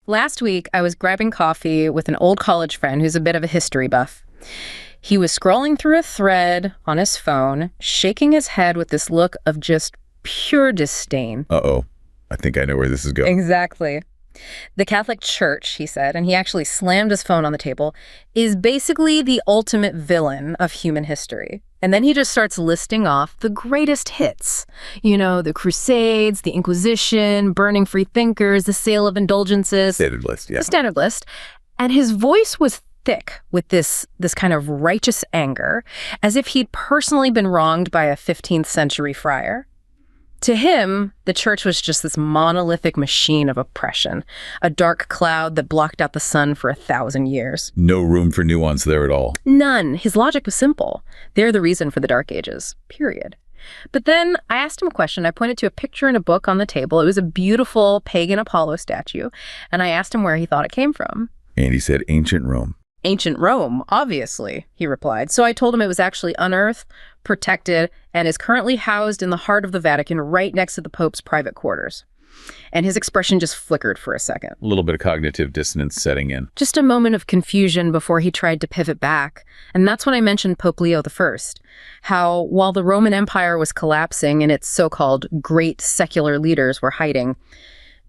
Last week, I was grabbing coffee with an old college friend who's a bit of a history buff. He was scrolling through a thread on his phone, shaking his head with this look of just pure disdain. Uh-oh. I think I know where this is going. Exactly. The Catholic Church, he said, and he actually slammed his phone on the table, is basically the ultimate villain of human history. And then he just starts listing off the greatest hits. You know, the Crusades, the Inquisition, burning free thinkers, the sale of indulgences. Standard list, yeah. The standard list. And his voice was thick with this kind of righteous anger, as if he'd personally been wronged by a 15th century friar. To him, the church was just this monolithic machine of oppression, a dark cloud that blocked out the sun for 1,000 years. No room for nuance there at all. None. His logic was simple. They're the reason for the Dark Ages, period. But then I asked him a question. I pointed to a picture in a book on the table. It was a beautiful pagan Apollo statue, and I asked him where he thought it came from. And he said ancient Rome. Ancient Rome, obviously, he replied. So I told him it was actually unearthed, protected, and is currently housed in the heart of the Vatican right next to the Pope's private quarters. And his expression just flickered for a second. A little bit of cognitive dissonance setting in. Just a moment of confusion before he tried to pivot back. And that's when I mentioned Pope Leo I, how while the Roman Empire was collapsing and its so-called great secular leaders were hiding,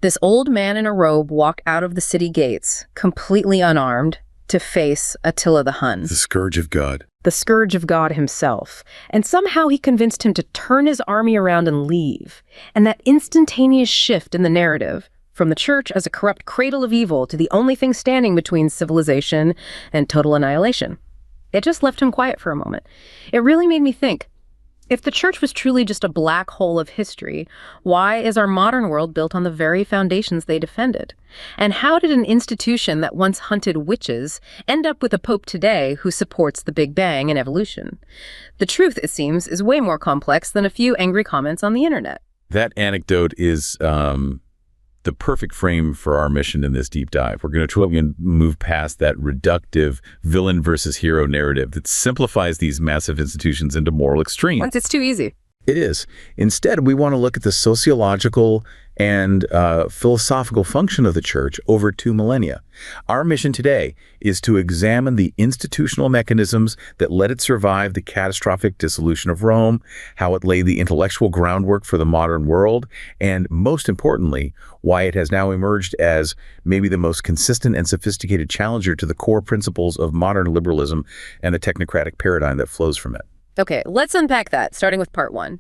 this old man in a robe walked out of the city gates, completely unarmed, to face Attila the Hun. The scourge of God. The scourge of God himself. And somehow he convinced him to turn his army around and leave. And that instantaneous shift in the narrative, from the church as a corrupt cradle of evil to the only thing standing between civilization and total annihilation, it just left him quiet for a moment. It really made me think, if the church was truly just a black hole of history, why is our modern world built on the very foundations they defended? And how did an institution that once hunted witches end up with a pope today who supports the Big Bang and evolution? The truth, it seems, is way more complex than a few angry comments on the internet. That anecdote is the perfect frame for our mission in this deep dive. We're going to try and move past that reductive villain versus hero narrative that simplifies these massive institutions into moral extremes. It's too easy. It is. Instead, we want to look at the sociological and philosophical function of the church over 2 millennia. Our mission today is to examine the institutional mechanisms that let it survive the catastrophic dissolution of Rome, how it laid the intellectual groundwork for the modern world, and most importantly, why it has now emerged as maybe the most consistent and sophisticated challenger to the core principles of modern liberalism and the technocratic paradigm that flows from it. Okay, let's unpack that, starting with part 1.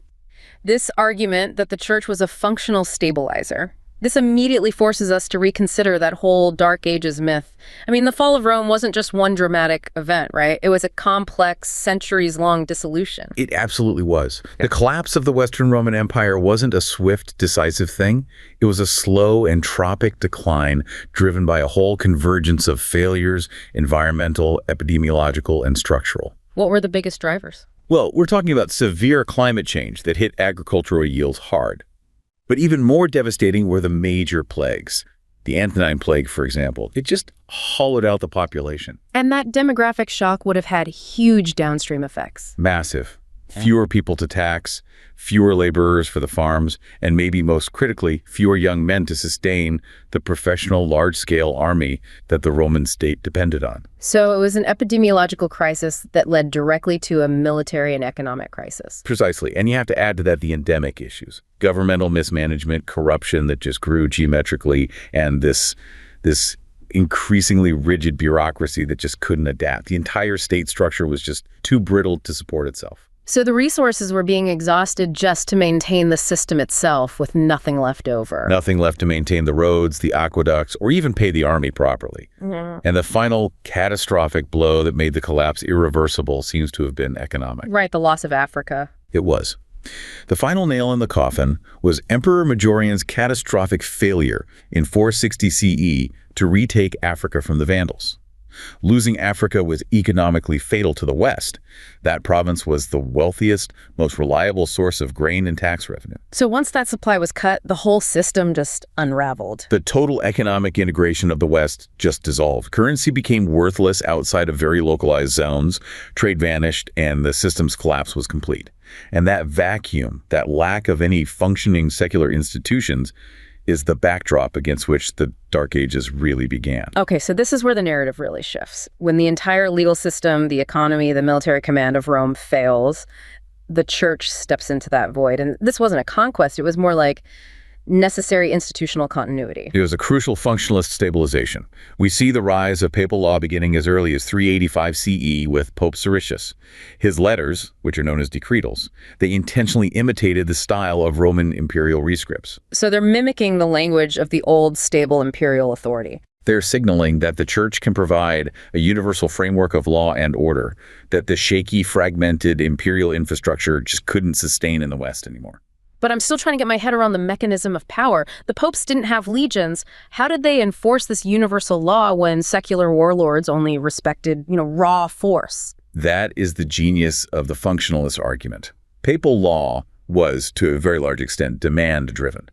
This argument that the church was a functional stabilizer. This immediately forces us to reconsider that whole Dark Ages myth. I mean, the fall of Rome wasn't just one dramatic event, right? It was a complex, centuries-long dissolution. It absolutely was. The collapse of the Western Roman Empire wasn't a swift, decisive thing. It was a slow and tropic decline driven by a whole convergence of failures, environmental, epidemiological, and structural. What were the biggest drivers? Well, we're talking about severe climate change that hit agricultural yields hard. But even more devastating were the major plagues. The Antonine Plague, for example, it just hollowed out the population. And that demographic shock would have had huge downstream effects. Massive. Fewer people to tax, fewer laborers for the farms, and maybe most critically, fewer young men to sustain the professional large-scale army that the Roman state depended on. So it was an epidemiological crisis that led directly to a military and economic crisis. Precisely. And you have to add to that the endemic issues. Governmental mismanagement, corruption that just grew geometrically, and this increasingly rigid bureaucracy that just couldn't adapt. The entire state structure was just too brittle to support itself. So the resources were being exhausted just to maintain the system itself, with nothing left over. Nothing left to maintain the roads, the aqueducts, or even pay the army properly. And the final catastrophic blow that made the collapse irreversible seems to have been economic. Right, the loss of Africa. It was. The final nail in the coffin was Emperor Majorian's catastrophic failure in 460 CE to retake Africa from the Vandals. Losing Africa was economically fatal to the West. That province was the wealthiest, most reliable source of grain and tax revenue. So once that supply was cut, the whole system just unraveled. The total economic integration of the West just dissolved. Currency became worthless outside of very localized zones, trade vanished, and the system's collapse was complete. And that vacuum, that lack of any functioning secular institutions, is the backdrop against which the Dark Ages really began. Okay, so this is where the narrative really shifts. When the entire legal system, the economy, the military command of Rome fails, the church steps into that void. And this wasn't a conquest, it was more like necessary institutional continuity. It was a crucial functionalist stabilization. We see the rise of papal law beginning as early as 385 CE with Pope Siricius. His letters, which are known as decretals, they intentionally imitated the style of Roman imperial rescripts. So they're mimicking the language of the old, stable imperial authority. They're signaling that the church can provide a universal framework of law and order that the shaky, fragmented imperial infrastructure just couldn't sustain in the West anymore. But I'm still trying to get my head around the mechanism of power. The popes didn't have legions. How did they enforce this universal law when secular warlords only respected, raw force? That is the genius of the functionalist argument. Papal law was, to a very large extent, demand-driven.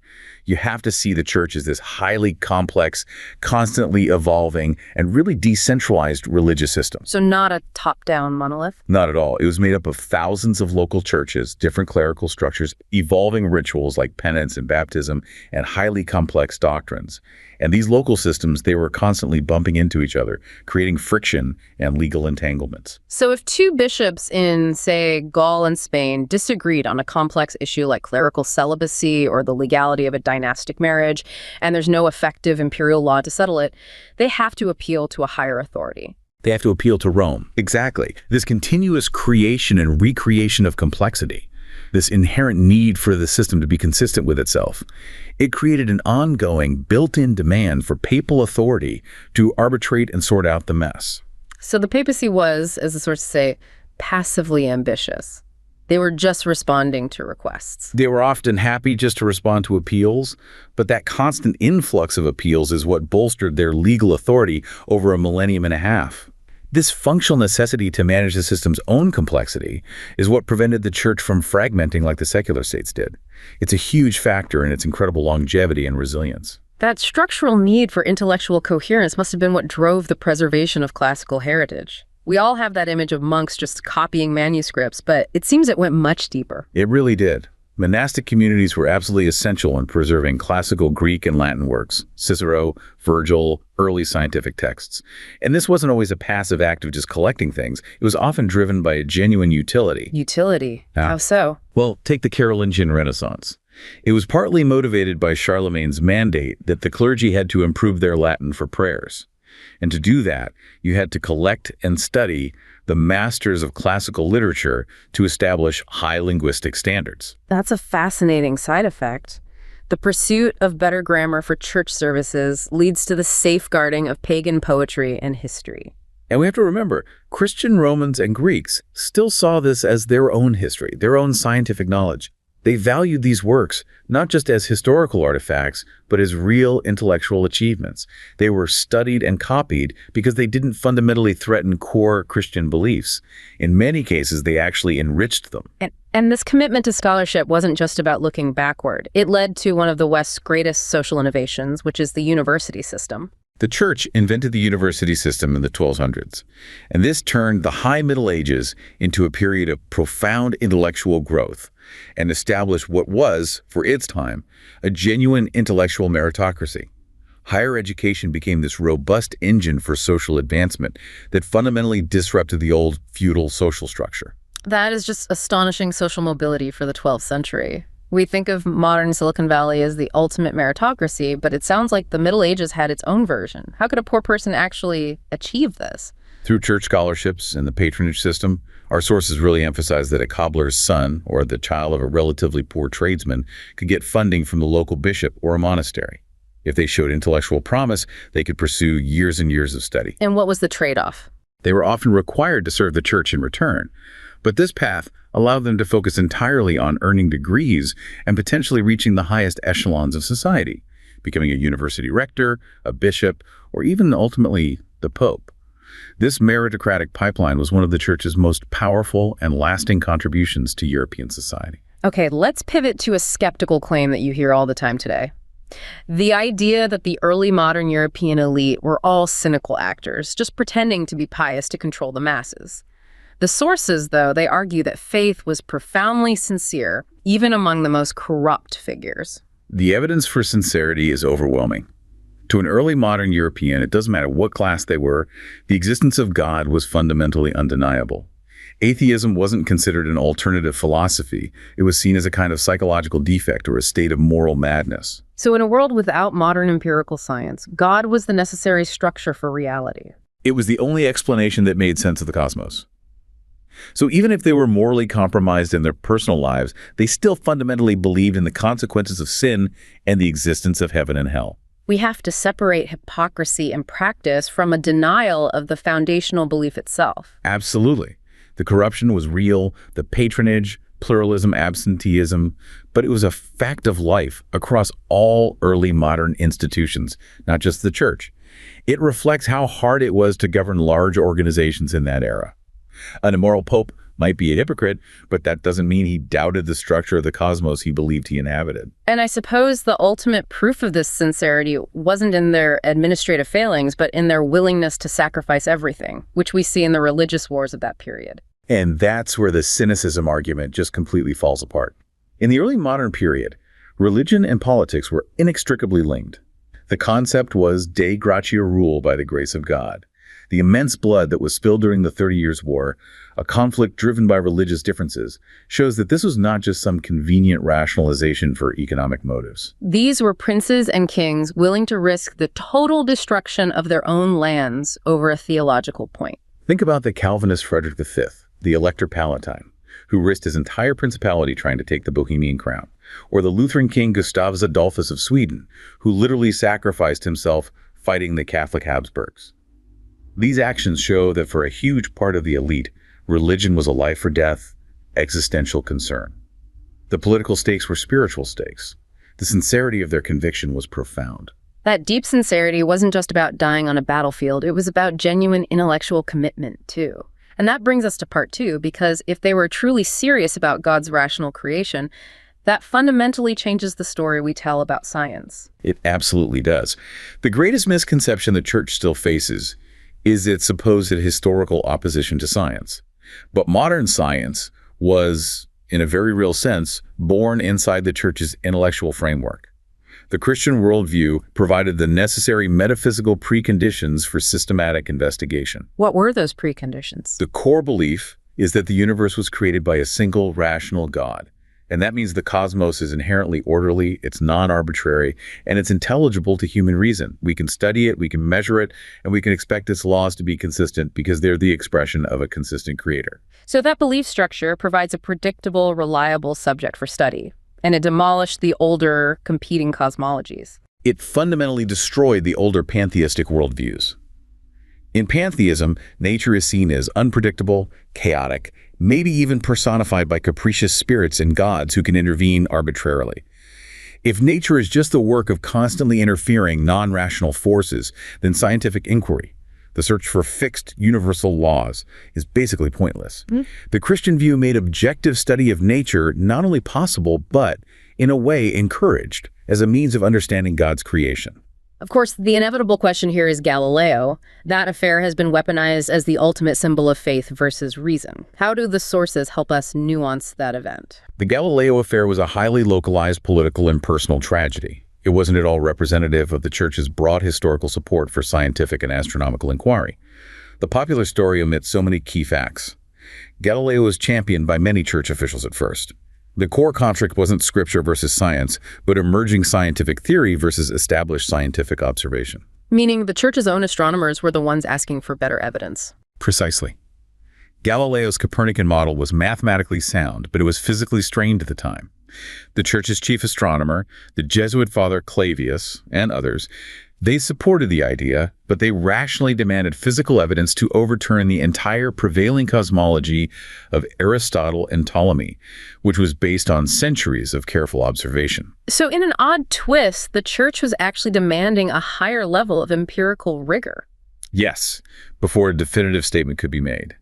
You have to see the church as this highly complex, constantly evolving, and really decentralized religious system. So not a top-down monolith? Not at all. It was made up of thousands of local churches, different clerical structures, evolving rituals like penance and baptism, and highly complex doctrines. And these local systems, they were constantly bumping into each other, creating friction and legal entanglements. So if two bishops in, say, Gaul and Spain disagreed on a complex issue like clerical celibacy or the legality of a dynastic marriage, and there's no effective imperial law to settle it, they have to appeal to a higher authority. They have to appeal to Rome. Exactly. This continuous creation and recreation of complexity, this inherent need for the system to be consistent with itself, it created an ongoing, built-in demand for papal authority to arbitrate and sort out the mess. So the papacy was, as the sources say, passively ambitious. They were just responding to requests. They were often happy just to respond to appeals, but that constant influx of appeals is what bolstered their legal authority over a millennium and a half. This functional necessity to manage the system's own complexity is what prevented the church from fragmenting like the secular states did. It's a huge factor in its incredible longevity and resilience. That structural need for intellectual coherence must have been what drove the preservation of classical heritage. We all have that image of monks just copying manuscripts, but it seems it went much deeper. It really did. Monastic communities were absolutely essential in preserving classical Greek and Latin works, Cicero, Virgil, early scientific texts. And this wasn't always a passive act of just collecting things. It was often driven by a genuine utility. Utility? How so? Well, take the Carolingian Renaissance. It was partly motivated by Charlemagne's mandate that the clergy had to improve their Latin for prayers. And to do that, you had to collect and study the masters of classical literature to establish high linguistic standards. That's a fascinating side effect. The pursuit of better grammar for church services leads to the safeguarding of pagan poetry and history. And we have to remember, Christian Romans and Greeks still saw this as their own history, their own scientific knowledge. They valued these works not just as historical artifacts, but as real intellectual achievements. They were studied and copied because they didn't fundamentally threaten core Christian beliefs. In many cases, they actually enriched them. And this commitment to scholarship wasn't just about looking backward. It led to one of the West's greatest social innovations, which is the university system. The church invented the university system in the 1200s, and this turned the High Middle Ages into a period of profound intellectual growth and established what was, for its time, a genuine intellectual meritocracy. Higher education became this robust engine for social advancement that fundamentally disrupted the old feudal social structure. That is just astonishing social mobility for the 12th century. We think of modern Silicon Valley as the ultimate meritocracy, but it sounds like the Middle Ages had its own version. How could a poor person actually achieve this? Through church scholarships and the patronage system, our sources really emphasize that a cobbler's son, or the child of a relatively poor tradesman, could get funding from the local bishop or a monastery. If they showed intellectual promise, they could pursue years and years of study. And what was the trade-off? They were often required to serve the church in return. But this path allowed them to focus entirely on earning degrees and potentially reaching the highest echelons of society, becoming a university rector, a bishop, or even ultimately the pope. This meritocratic pipeline was one of the church's most powerful and lasting contributions to European society. Okay, let's pivot to a skeptical claim that you hear all the time today. The idea that the early modern European elite were all cynical actors, just pretending to be pious to control the masses. The sources, though, they argue that faith was profoundly sincere, even among the most corrupt figures. The evidence for sincerity is overwhelming. To an early modern European, it doesn't matter what class they were, the existence of God was fundamentally undeniable. Atheism wasn't considered an alternative philosophy. It was seen as a kind of psychological defect or a state of moral madness. So in a world without modern empirical science, God was the necessary structure for reality. It was the only explanation that made sense of the cosmos. So even if they were morally compromised in their personal lives, they still fundamentally believed in the consequences of sin and the existence of heaven and hell. We have to separate hypocrisy and practice from a denial of the foundational belief itself. Absolutely. The corruption was real, the patronage, pluralism, absenteeism, but it was a fact of life across all early modern institutions, not just the church. It reflects how hard it was to govern large organizations in that era. An immoral pope might be a hypocrite, but that doesn't mean he doubted the structure of the cosmos he believed he inhabited. And I suppose the ultimate proof of this sincerity wasn't in their administrative failings, but in their willingness to sacrifice everything, which we see in the religious wars of that period. And that's where the cynicism argument just completely falls apart. In the early modern period, religion and politics were inextricably linked. The concept was Dei gratia rule, by the grace of God. The immense blood that was spilled during the 30 Years' War, a conflict driven by religious differences, shows that this was not just some convenient rationalization for economic motives. These were princes and kings willing to risk the total destruction of their own lands over a theological point. Think about the Calvinist Frederick V, the Elector Palatine, who risked his entire principality trying to take the Bohemian crown, or the Lutheran king Gustavus Adolphus of Sweden, who literally sacrificed himself fighting the Catholic Habsburgs. These actions show that for a huge part of the elite, religion was a life-or-death, existential concern. The political stakes were spiritual stakes. The sincerity of their conviction was profound. That deep sincerity wasn't just about dying on a battlefield, it was about genuine intellectual commitment, too. And that brings us to part 2, because if they were truly serious about God's rational creation, that fundamentally changes the story we tell about science. It absolutely does. The greatest misconception the church still faces is its supposed historical opposition to science. But modern science was, in a very real sense, born inside the church's intellectual framework. The Christian worldview provided the necessary metaphysical preconditions for systematic investigation. What were those preconditions? The core belief is that the universe was created by a single rational God. And that means the cosmos is inherently orderly, it's non-arbitrary, and it's intelligible to human reason. We can study it, we can measure it, and we can expect its laws to be consistent because they're the expression of a consistent creator. So that belief structure provides a predictable, reliable subject for study, and it demolished the older, competing cosmologies. It fundamentally destroyed the older pantheistic worldviews. In pantheism, nature is seen as unpredictable, chaotic, maybe even personified by capricious spirits and gods who can intervene arbitrarily. If nature is just the work of constantly interfering non-rational forces, then scientific inquiry, the search for fixed universal laws, is basically pointless. The Christian view made objective study of nature not only possible, but, in a way, encouraged as a means of understanding God's creation. Of course, the inevitable question here is Galileo. That affair has been weaponized as the ultimate symbol of faith versus reason. How do the sources help us nuance that event? The Galileo affair was a highly localized political and personal tragedy. It wasn't at all representative of the church's broad historical support for scientific and astronomical inquiry. The popular story omits so many key facts. Galileo was championed by many church officials at first. The core conflict wasn't scripture versus science, but emerging scientific theory versus established scientific observation. Meaning the church's own astronomers were the ones asking for better evidence. Precisely. Galileo's Copernican model was mathematically sound, but it was physically strained at the time. The church's chief astronomer, the Jesuit father Clavius, and others, they supported the idea, but they rationally demanded physical evidence to overturn the entire prevailing cosmology of Aristotle and Ptolemy, which was based on centuries of careful observation. So in an odd twist, the church was actually demanding a higher level of empirical rigor. Yes, before a definitive statement could be made.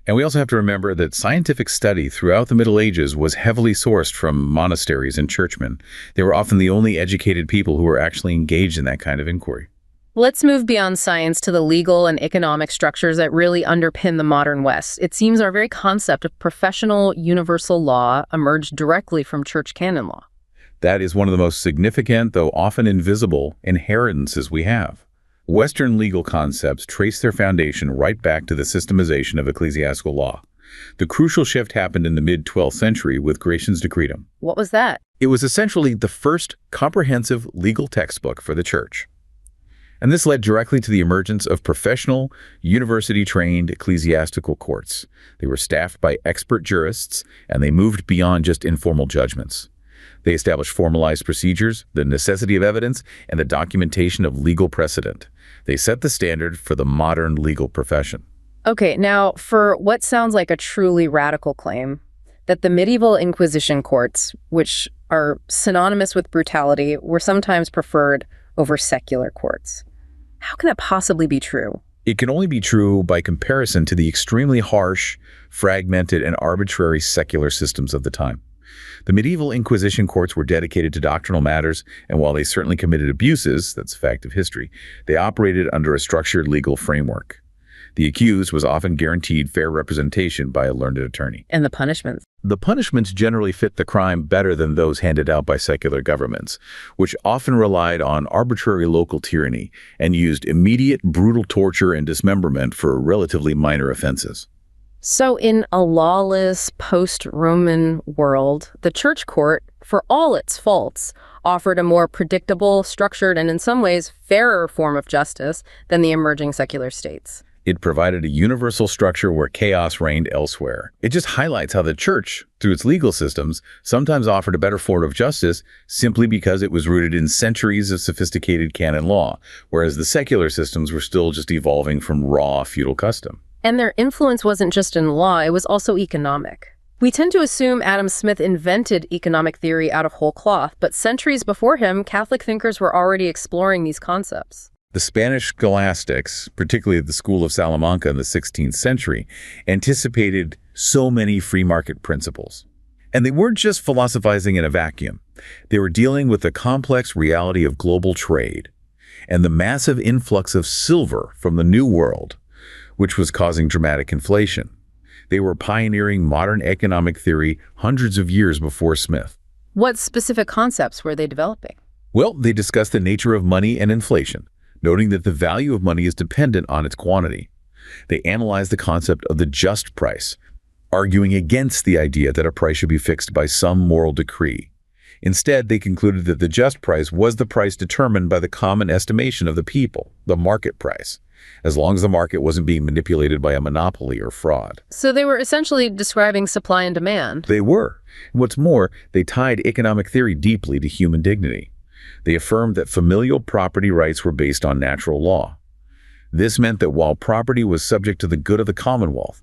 And we also have to remember that scientific study throughout the Middle Ages was heavily sourced from monasteries and churchmen. They were often the only educated people who were actually engaged in that kind of inquiry. Let's move beyond science to the legal and economic structures that really underpin the modern West. It seems our very concept of professional universal law emerged directly from church canon law. That is one of the most significant, though often invisible, inheritances we have. Western legal concepts trace their foundation right back to the systemization of ecclesiastical law. The crucial shift happened in the mid-12th century with Gratian's Decretum. What was that? It was essentially the first comprehensive legal textbook for the church. And this led directly to the emergence of professional, university-trained ecclesiastical courts. They were staffed by expert jurists, and they moved beyond just informal judgments. They established formalized procedures, the necessity of evidence, and the documentation of legal precedent. They set the standard for the modern legal profession. Okay, now for what sounds like a truly radical claim, that the medieval Inquisition courts, which are synonymous with brutality, were sometimes preferred over secular courts. How can that possibly be true? It can only be true by comparison to the extremely harsh, fragmented, and arbitrary secular systems of the time. The medieval Inquisition courts were dedicated to doctrinal matters, and while they certainly committed abuses, that's a fact of history, they operated under a structured legal framework. The accused was often guaranteed fair representation by a learned attorney. And the punishments? The punishments generally fit the crime better than those handed out by secular governments, which often relied on arbitrary local tyranny and used immediate, brutal torture and dismemberment for relatively minor offenses. So in a lawless, post-Roman world, the church court, for all its faults, offered a more predictable, structured, and in some ways fairer form of justice than the emerging secular states. It provided a universal structure where chaos reigned elsewhere. It just highlights how the church, through its legal systems, sometimes offered a better form of justice simply because it was rooted in centuries of sophisticated canon law, whereas the secular systems were still just evolving from raw feudal custom. And their influence wasn't just in law, it was also economic. We tend to assume Adam Smith invented economic theory out of whole cloth, but centuries before him, Catholic thinkers were already exploring these concepts. The Spanish scholastics, particularly the School of Salamanca in the 16th century, anticipated so many free market principles. And they weren't just philosophizing in a vacuum. They were dealing with the complex reality of global trade and the massive influx of silver from the New World, which was causing dramatic inflation. They were pioneering modern economic theory hundreds of years before Smith. What specific concepts were they developing? Well, they discussed the nature of money and inflation, noting that the value of money is dependent on its quantity. They analyzed the concept of the just price, arguing against the idea that a price should be fixed by some moral decree. Instead, they concluded that the just price was the price determined by the common estimation of the people, the market price, as long as the market wasn't being manipulated by a monopoly or fraud. So they were essentially describing supply and demand. They were. What's more, they tied economic theory deeply to human dignity. They affirmed that familial property rights were based on natural law. This meant that while property was subject to the good of the Commonwealth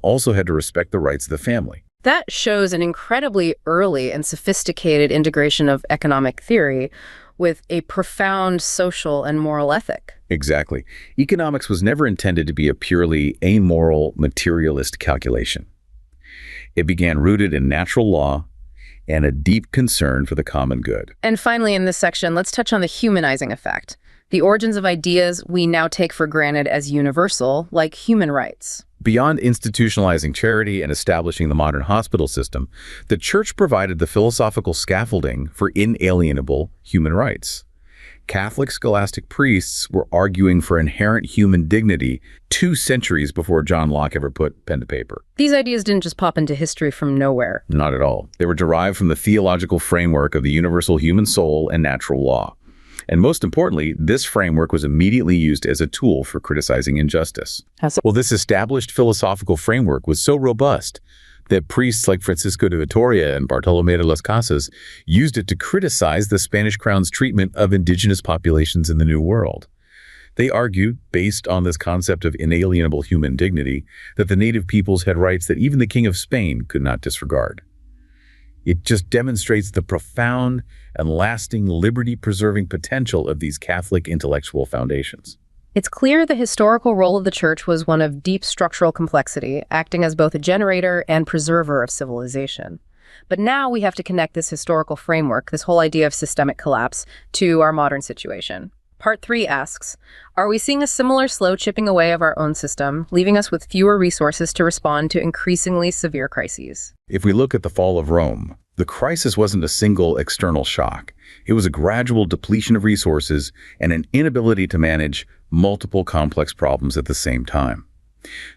also had to respect the rights of the family. That shows an incredibly early and sophisticated integration of economic theory with a profound social and moral ethic. Exactly. Economics was never intended to be a purely amoral, materialist calculation. It began rooted in natural law and a deep concern for the common good. And finally, in this section, let's touch on the humanizing effect, the origins of ideas we now take for granted as universal, like human rights. Beyond institutionalizing charity and establishing the modern hospital system, the church provided the philosophical scaffolding for inalienable human rights. Catholic scholastic priests were arguing for inherent human dignity 2 centuries before John Locke ever put pen to paper. These ideas didn't just pop into history from nowhere. Not at all. They were derived from the theological framework of the universal human soul and natural law. And most importantly, this framework was immediately used as a tool for criticizing injustice. Well, this established philosophical framework was so robust that priests like Francisco de Vitoria and Bartolomé de las Casas used it to criticize the Spanish crown's treatment of indigenous populations in the New World. They argued, based on this concept of inalienable human dignity, that the native peoples had rights that even the King of Spain could not disregard. It just demonstrates the profound and lasting liberty-preserving potential of these Catholic intellectual foundations. It's clear the historical role of the church was one of deep structural complexity, acting as both a generator and preserver of civilization. But now we have to connect this historical framework, this whole idea of systemic collapse, to our modern situation. Part 3 asks, are we seeing a similar slow chipping away of our own system, leaving us with fewer resources to respond to increasingly severe crises? If we look at the fall of Rome, The crisis wasn't a single external shock. It was a gradual depletion of resources and an inability to manage multiple complex problems at the same time.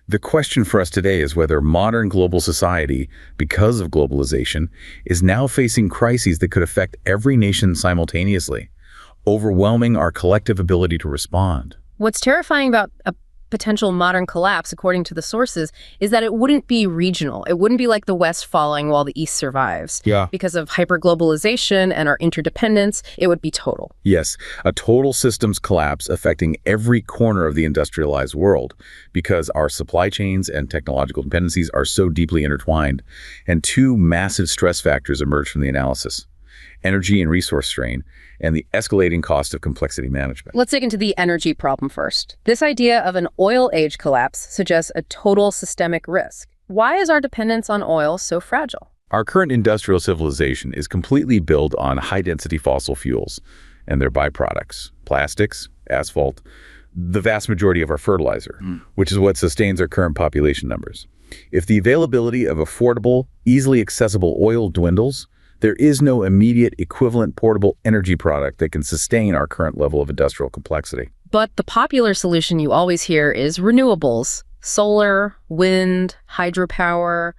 The question for us today is whether modern global society, because of globalization, is now facing crises that could affect every nation simultaneously, overwhelming our collective ability to respond. What's terrifying about a potential modern collapse, according to the sources, is that it wouldn't be regional. It wouldn't be like the West falling while the East survives. Yeah. Because of hyper-globalization and our interdependence, it would be total. Yes, a total systems collapse affecting every corner of the industrialized world because our supply chains and technological dependencies are so deeply intertwined. And two massive stress factors emerge from the analysis: energy and resource strain, and the escalating cost of complexity management. Let's dig into the energy problem first. This idea of an oil age collapse suggests a total systemic risk. Why is our dependence on oil so fragile? Our current industrial civilization is completely built on high-density fossil fuels and their byproducts: plastics, asphalt, the vast majority of our fertilizer, which is what sustains our current population numbers. If the availability of affordable, easily accessible oil dwindles, there is no immediate equivalent portable energy product that can sustain our current level of industrial complexity. But the popular solution you always hear is renewables: solar, wind, hydropower.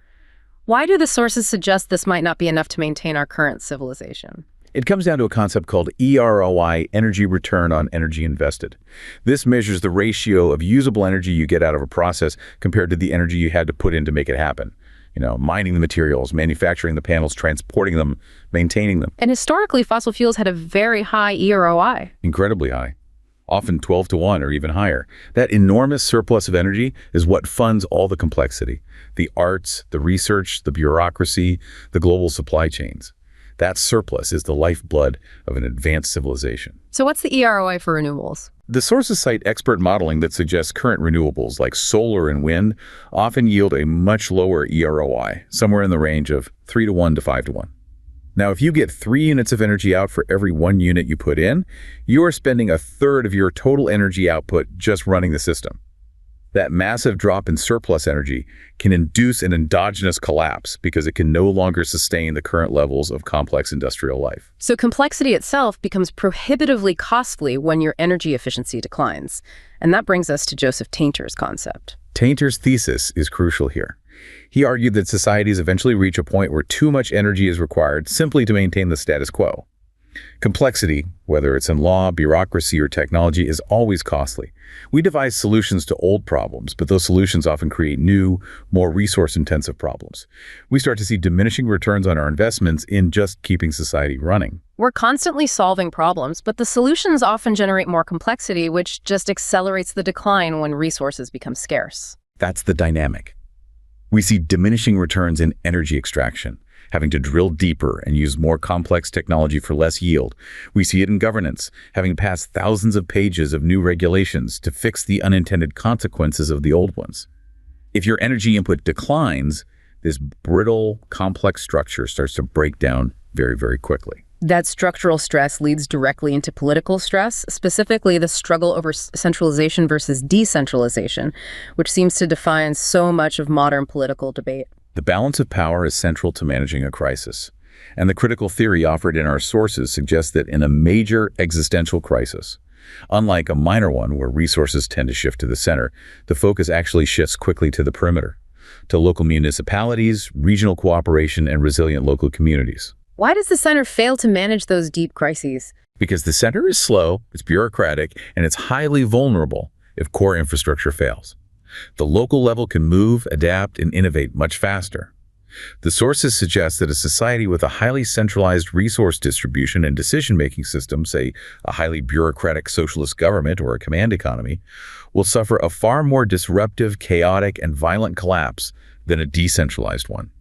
Why do the sources suggest this might not be enough to maintain our current civilization? It comes down to a concept called EROI, energy return on energy invested. This measures the ratio of usable energy you get out of a process compared to the energy you had to put in to make it happen. Mining the materials, manufacturing the panels, transporting them, maintaining them. And historically, fossil fuels had a very high EROI. Incredibly high, often 12 to 1 or even higher. That enormous surplus of energy is what funds all the complexity: the arts, the research, the bureaucracy, the global supply chains. That surplus is the lifeblood of an advanced civilization. So what's the EROI for renewables? The sources cite expert modeling that suggests current renewables like solar and wind often yield a much lower EROI, somewhere in the range of 3 to 1 to 5 to 1. Now, if you get 3 units of energy out for every 1 unit you put in, you are spending a third of your total energy output just running the system. That massive drop in surplus energy can induce an endogenous collapse because it can no longer sustain the current levels of complex industrial life. So complexity itself becomes prohibitively costly when your energy efficiency declines. And that brings us to Joseph Tainter's concept. Tainter's thesis is crucial here. He argued that societies eventually reach a point where too much energy is required simply to maintain the status quo. Complexity, whether it's in law, bureaucracy, or technology, is always costly. We devise solutions to old problems, but those solutions often create new, more resource-intensive problems. We start to see diminishing returns on our investments in just keeping society running. We're constantly solving problems, but the solutions often generate more complexity, which just accelerates the decline when resources become scarce. That's the dynamic. We see diminishing returns in energy extraction, having to drill deeper and use more complex technology for less yield. We see it in governance, having passed thousands of pages of new regulations to fix the unintended consequences of the old ones. If your energy input declines, this brittle, complex structure starts to break down very, very quickly. That structural stress leads directly into political stress, specifically the struggle over centralization versus decentralization, which seems to define so much of modern political debate. The balance of power is central to managing a crisis, and the critical theory offered in our sources suggests that in a major existential crisis, unlike a minor one where resources tend to shift to the center, the focus actually shifts quickly to the perimeter, to local municipalities, regional cooperation, and resilient local communities. Why does the center fail to manage those deep crises? Because the center is slow, it's bureaucratic, and it's highly vulnerable if core infrastructure fails. The local level can move, adapt, and innovate much faster. The sources suggest that a society with a highly centralized resource distribution and decision-making system, say a highly bureaucratic socialist government or a command economy, will suffer a far more disruptive, chaotic, and violent collapse than a decentralized one.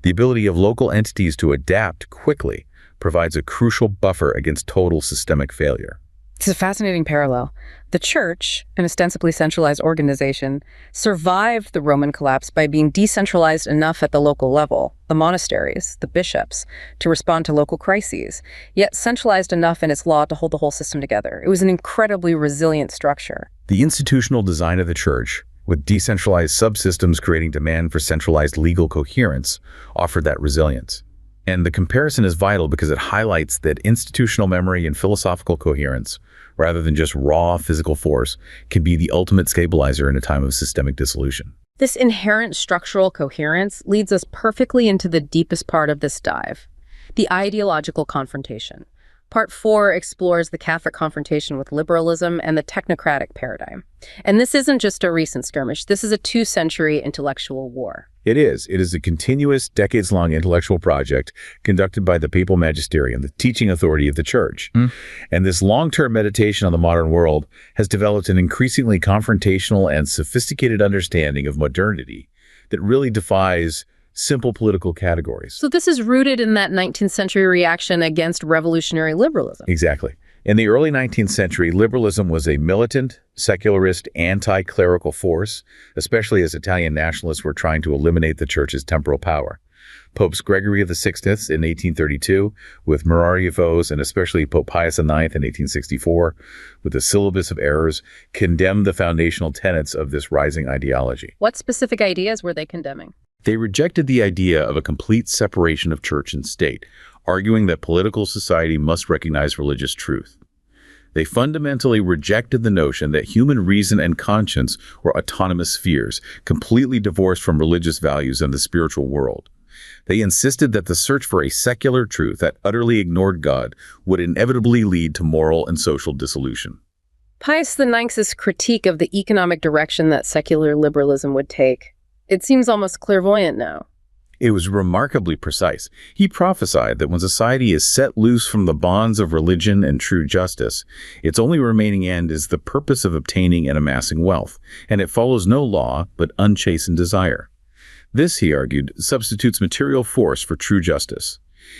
The ability of local entities to adapt quickly provides a crucial buffer against total systemic failure. It's a fascinating parallel. The church, an ostensibly centralized organization, survived the Roman collapse by being decentralized enough at the local level, the monasteries, the bishops, to respond to local crises, yet centralized enough in its law to hold the whole system together. It was an incredibly resilient structure. The institutional design of the church, with decentralized subsystems creating demand for centralized legal coherence, offered that resilience. And the comparison is vital because it highlights that institutional memory and philosophical coherence, rather than just raw physical force, can be the ultimate stabilizer in a time of systemic dissolution. This inherent structural coherence leads us perfectly into the deepest part of this dive, the ideological confrontation. Part 4 explores the Catholic confrontation with liberalism and the technocratic paradigm. And this isn't just a recent skirmish. This is a 2-century intellectual war. It is. It is a continuous, decades-long intellectual project conducted by the papal magisterium, the teaching authority of the Church. And this long-term meditation on the modern world has developed an increasingly confrontational and sophisticated understanding of modernity that really defies simple political categories. So this is rooted in that 19th century reaction against revolutionary liberalism. Exactly. In the early 19th century, liberalism was a militant, secularist, anti-clerical force, especially as Italian nationalists were trying to eliminate the Church's temporal power. Popes Gregory VI in 1832, with Murari of Oz, and especially Pope Pius IX in 1864, with the Syllabus of Errors, condemned the foundational tenets of this rising ideology. What specific ideas were they condemning? They rejected the idea of a complete separation of church and state, arguing that political society must recognize religious truth. They fundamentally rejected the notion that human reason and conscience were autonomous spheres, completely divorced from religious values and the spiritual world. They insisted that the search for a secular truth that utterly ignored God would inevitably lead to moral and social dissolution. Pius IX's critique of the economic direction that secular liberalism would take, it seems almost clairvoyant now. It was remarkably precise. He prophesied that when society is set loose from the bonds of religion and true justice, its only remaining end is the purpose of obtaining and amassing wealth, and it follows no law but unchastened desire. This, he argued, substitutes material force for true justice.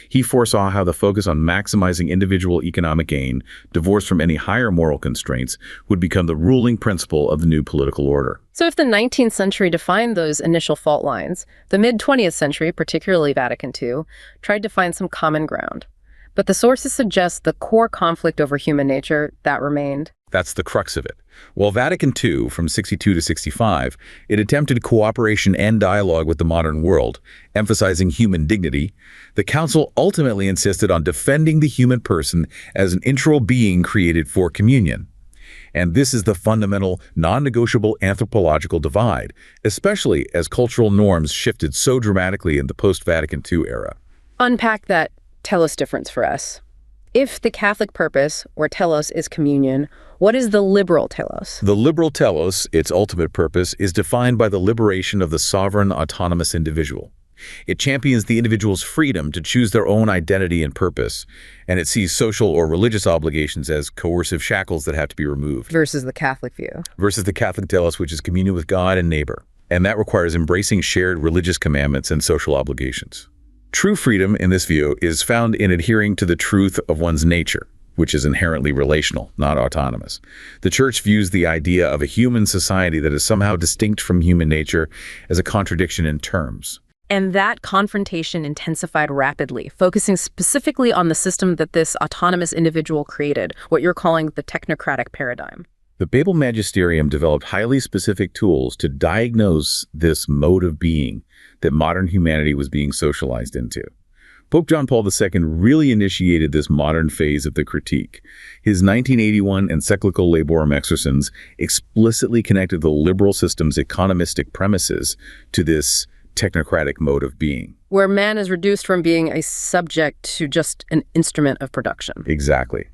He foresaw how the focus on maximizing individual economic gain, divorced from any higher moral constraints, would become the ruling principle of the new political order. So if the 19th century defined those initial fault lines, the mid-20th century, particularly Vatican II, tried to find some common ground. But the sources suggest the core conflict over human nature, that remained. That's the crux of it. While Vatican II, from 62 to 65, it attempted cooperation and dialogue with the modern world, emphasizing human dignity, the Council ultimately insisted on defending the human person as an integral being created for communion. And this is the fundamental, non-negotiable anthropological divide, especially as cultural norms shifted so dramatically in the post-Vatican II era. Unpack that telos difference for us. If the Catholic purpose, or telos, is communion, what is the liberal telos? The liberal telos, its ultimate purpose, is defined by the liberation of the sovereign, autonomous individual. It champions the individual's freedom to choose their own identity and purpose, and it sees social or religious obligations as coercive shackles that have to be removed. Versus the Catholic view. Versus the Catholic telos, which is communion with God and neighbor, and that requires embracing shared religious commandments and social obligations. True freedom, in this view, is found in adhering to the truth of one's nature, which is inherently relational, not autonomous. The Church views the idea of a human society that is somehow distinct from human nature as a contradiction in terms. And that confrontation intensified rapidly, focusing specifically on the system that this autonomous individual created, what you're calling the technocratic paradigm. The papal magisterium developed highly specific tools to diagnose this mode of being that modern humanity was being socialized into. Pope John Paul II really initiated this modern phase of the critique. His 1981 encyclical Laborum Exercens explicitly connected the liberal system's economistic premises to this technocratic mode of being, where man is reduced from being a subject to just an instrument of production. Exactly.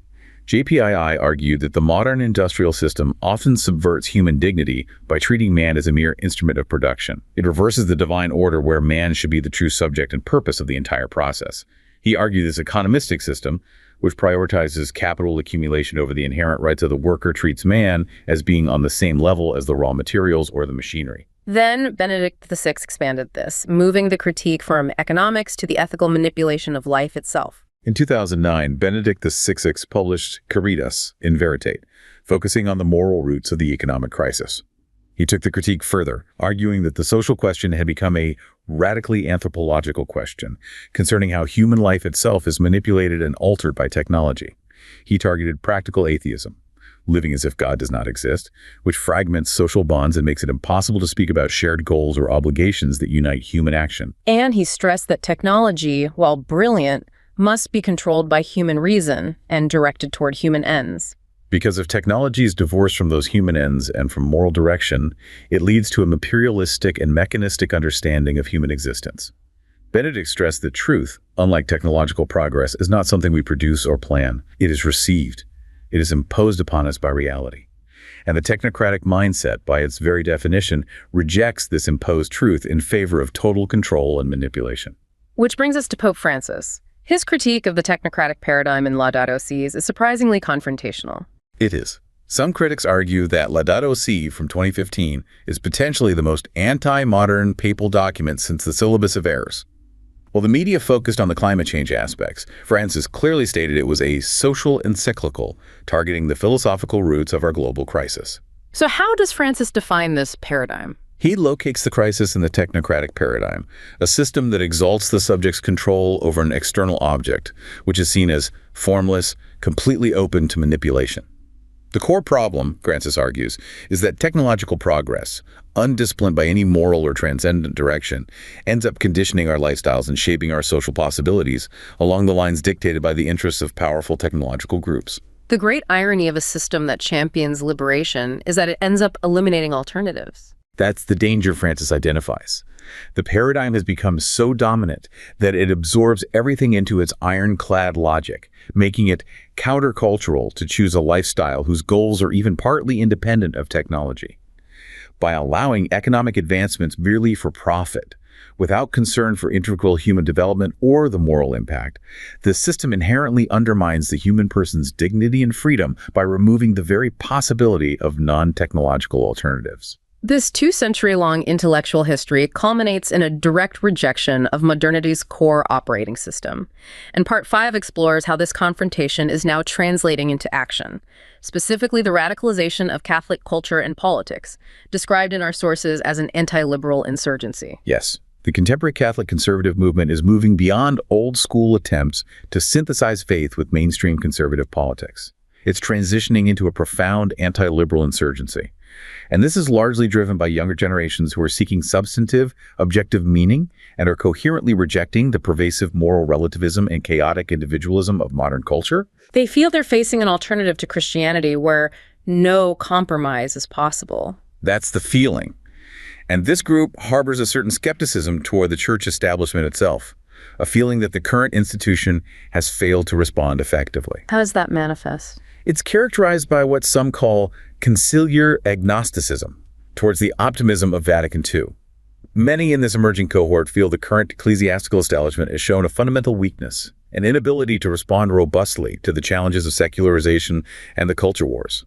JPII argued that the modern industrial system often subverts human dignity by treating man as a mere instrument of production. It reverses the divine order where man should be the true subject and purpose of the entire process. He argued this economistic system, which prioritizes capital accumulation over the inherent rights of the worker, treats man as being on the same level as the raw materials or the machinery. Then Benedict VI expanded this, moving the critique from economics to the ethical manipulation of life itself. In 2009, Benedict XVI published Caritas in Veritate, focusing on the moral roots of the economic crisis. He took the critique further, arguing that the social question had become a radically anthropological question concerning how human life itself is manipulated and altered by technology. He targeted practical atheism, living as if God does not exist, which fragments social bonds and makes it impossible to speak about shared goals or obligations that unite human action. And he stressed that technology, while brilliant, must be controlled by human reason and directed toward human ends. Because if technology is divorced from those human ends and from moral direction, it leads to a materialistic and mechanistic understanding of human existence. Benedict stressed that truth, unlike technological progress, is not something we produce or plan. It is received. It is imposed upon us by reality. And the technocratic mindset, by its very definition, rejects this imposed truth in favor of total control and manipulation. Which brings us to Pope Francis. His critique of the technocratic paradigm in Laudato Si's is surprisingly confrontational. It is. Some critics argue that Laudato Si from 2015 is potentially the most anti-modern papal document since the Syllabus of Errors. While the media focused on the climate change aspects, Francis clearly stated it was a social encyclical targeting the philosophical roots of our global crisis. So how does Francis define this paradigm? He locates the crisis in the technocratic paradigm, a system that exalts the subject's control over an external object, which is seen as formless, completely open to manipulation. The core problem, Francis argues, is that technological progress, undisciplined by any moral or transcendent direction, ends up conditioning our lifestyles and shaping our social possibilities along the lines dictated by the interests of powerful technological groups. The great irony of a system that champions liberation is that it ends up eliminating alternatives. That's the danger Francis identifies. The paradigm has become so dominant that it absorbs everything into its ironclad logic, making it countercultural to choose a lifestyle whose goals are even partly independent of technology. By allowing economic advancements merely for profit, without concern for integral human development or the moral impact, the system inherently undermines the human person's dignity and freedom by removing the very possibility of non-technological alternatives. This 2-century-long intellectual history culminates in a direct rejection of modernity's core operating system. And Part 5 explores how this confrontation is now translating into action, specifically the radicalization of Catholic culture and politics, described in our sources as an anti-liberal insurgency. Yes, the contemporary Catholic conservative movement is moving beyond old-school attempts to synthesize faith with mainstream conservative politics. It's transitioning into a profound anti-liberal insurgency. And this is largely driven by younger generations who are seeking substantive, objective meaning and are coherently rejecting the pervasive moral relativism and chaotic individualism of modern culture. They feel they're facing an alternative to Christianity where no compromise is possible. That's the feeling. And this group harbors a certain skepticism toward the church establishment itself, a feeling that the current institution has failed to respond effectively. How does that manifest? It's characterized by what some call conciliar agnosticism towards the optimism of Vatican II. Many in this emerging cohort feel the current ecclesiastical establishment has shown a fundamental weakness, an inability to respond robustly to the challenges of secularization and the culture wars.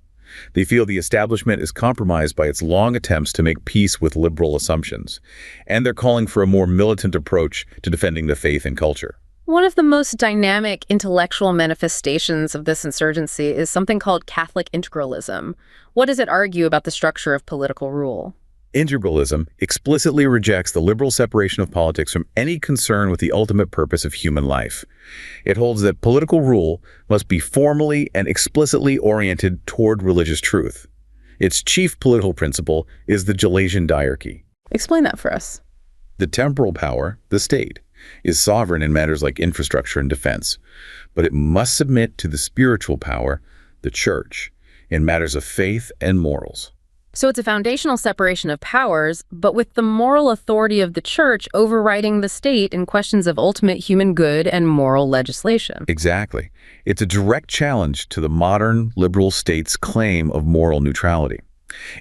They feel the establishment is compromised by its long attempts to make peace with liberal assumptions, and they're calling for a more militant approach to defending the faith and culture. One of the most dynamic intellectual manifestations of this insurgency is something called Catholic integralism. What does it argue about the structure of political rule? Integralism explicitly rejects the liberal separation of politics from any concern with the ultimate purpose of human life. It holds that political rule must be formally and explicitly oriented toward religious truth. Its chief political principle is the Gelasian diarchy. Explain that for us. The temporal power, the state, is sovereign in matters like infrastructure and defense, but it must submit to the spiritual power, the church, in matters of faith and morals. So it's a foundational separation of powers, but with the moral authority of the church overriding the state in questions of ultimate human good and moral legislation. Exactly. It's a direct challenge to the modern liberal state's claim of moral neutrality.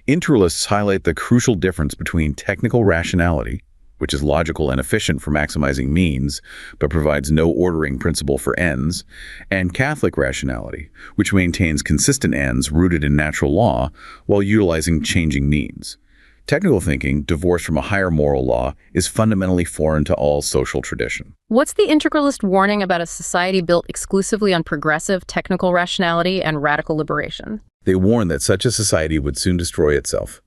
Integralists highlight the crucial difference between technical rationality, which is logical and efficient for maximizing means, but provides no ordering principle for ends, and Catholic rationality, which maintains consistent ends rooted in natural law while utilizing changing means. Technical thinking, divorced from a higher moral law, is fundamentally foreign to all social tradition. What's the integralist warning about a society built exclusively on progressive technical rationality and radical liberation? They warn that such a society would soon destroy itself.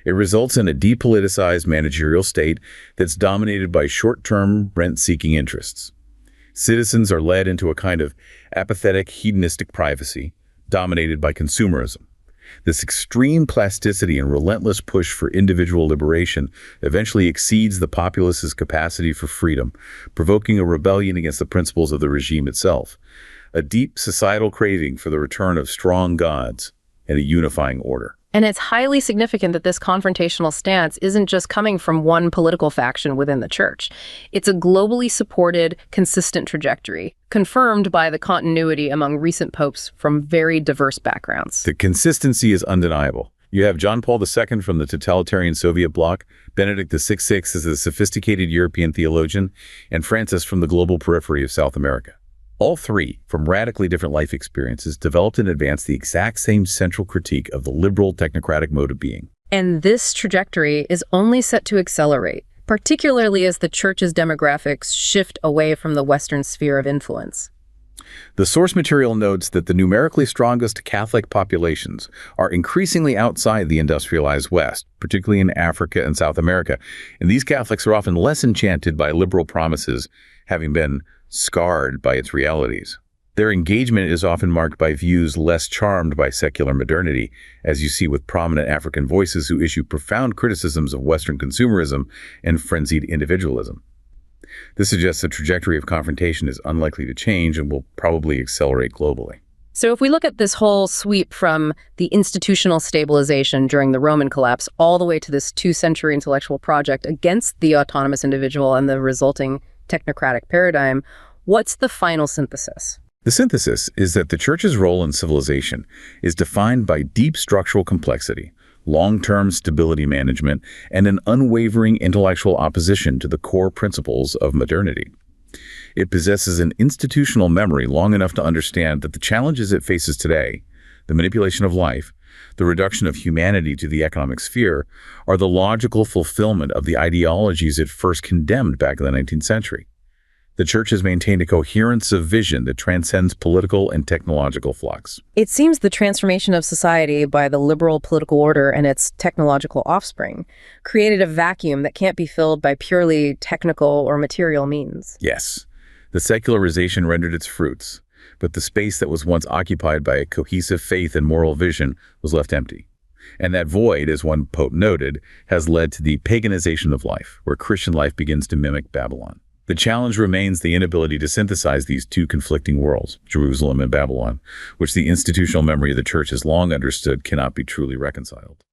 It results in a depoliticized managerial state that's dominated by short-term rent-seeking interests. Citizens are led into a kind of apathetic, hedonistic privacy, dominated by consumerism. This extreme plasticity and relentless push for individual liberation eventually exceeds the populace's capacity for freedom, provoking a rebellion against the principles of the regime itself, a deep societal craving for the return of strong gods and a unifying order. And it's highly significant that this confrontational stance isn't just coming from one political faction within the church. It's a globally supported, consistent trajectory, confirmed by the continuity among recent popes from very diverse backgrounds. The consistency is undeniable. You have John Paul II from the totalitarian Soviet bloc, Benedict XVI as a sophisticated European theologian, and Francis from the global periphery of South America. All three, from radically different life experiences, developed and advanced the exact same central critique of the liberal technocratic mode of being. And this trajectory is only set to accelerate, particularly as the church's demographics shift away from the Western sphere of influence. The source material notes that the numerically strongest Catholic populations are increasingly outside the industrialized West, particularly in Africa and South America, and these Catholics are often less enchanted by liberal promises, having been scarred by its realities. Their engagement is often marked by views less charmed by secular modernity, as you see with prominent African voices who issue profound criticisms of Western consumerism and frenzied individualism. This suggests the trajectory of confrontation is unlikely to change and will probably accelerate globally. So if we look at this whole sweep from the institutional stabilization during the Roman collapse all the way to this two-century intellectual project against the autonomous individual and the resulting technocratic paradigm, what's the final synthesis? The synthesis is that the Church's role in civilization is defined by deep structural complexity, long-term stability management, and an unwavering intellectual opposition to the core principles of modernity. It possesses an institutional memory long enough to understand that the challenges it faces today, the manipulation of life, the reduction of humanity to the economic sphere, are the logical fulfillment of the ideologies it first condemned back in the 19th century. The Church has maintained a coherence of vision that transcends political and technological flux. It seems the transformation of society by the liberal political order and its technological offspring created a vacuum that can't be filled by purely technical or material means. Yes, the secularization rendered its fruits, but the space that was once occupied by a cohesive faith and moral vision was left empty. And that void, as one pope noted, has led to the paganization of life, where Christian life begins to mimic Babylon. The challenge remains the inability to synthesize these two conflicting worlds, Jerusalem and Babylon, which the institutional memory of the Church has long understood cannot be truly reconciled.